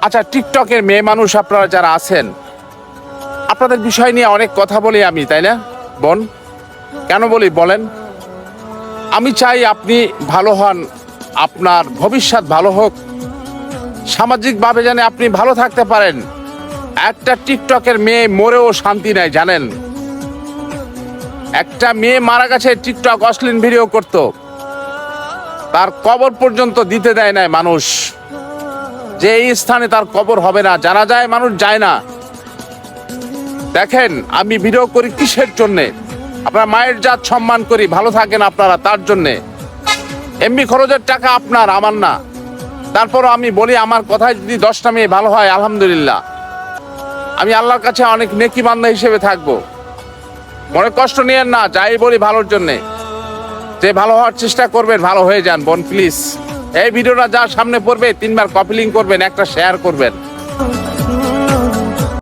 আচ্ছা, টিকটকের মেয়ে মানুষ আপনারা যারা আছেন, আপনাদের বিষয় নিয়ে অনেক কথা বলি আমি, তাই না বোন? কেন বলি বলেন? আমি চাই আপনি ভালো হন, আপনার ভবিষ্যৎ ভালো হোক, সামাজিকভাবে যেন আপনি ভালো থাকতে পারেন। একটা টিকটকের মেয়ে মরেও শান্তি নাই, জানেন? একটা মেয়ে মারা গেছে টিকটক অশ্লীল ভিডিও করত, তার কবর পর্যন্ত দিতে দেয় নাই মানুষ, যে এই স্থানে তার কবর হবে না, জানা যায় মানুষ যায় না। দেখেন আমি ভিডিও করি কিসের জন্যে? আপনার মায়ের জাত সম্মান করি, ভালো থাকেন আপনারা, তার জন্যে। এমবি খরচের টাকা আপনার, আমার না। তারপরও আমি বলি, আমার কথায় যদি 10টা মেয়ে ভালো হয় আলহামদুলিল্লাহ, আমি আল্লাহর কাছে অনেক নেকি বান্দা হিসেবে থাকবো। মনে কষ্ট নিয়েন না, যাই বলি ভালোর জন্যে। যে ভালো হওয়ার চেষ্টা করবেন, ভালো হয়ে যান বোন, প্লিজ। এই ভিডিওটা যার সামনে পড়বে 3বার কপি লিঙ্ক করবেন, একটা শেয়ার করবেন।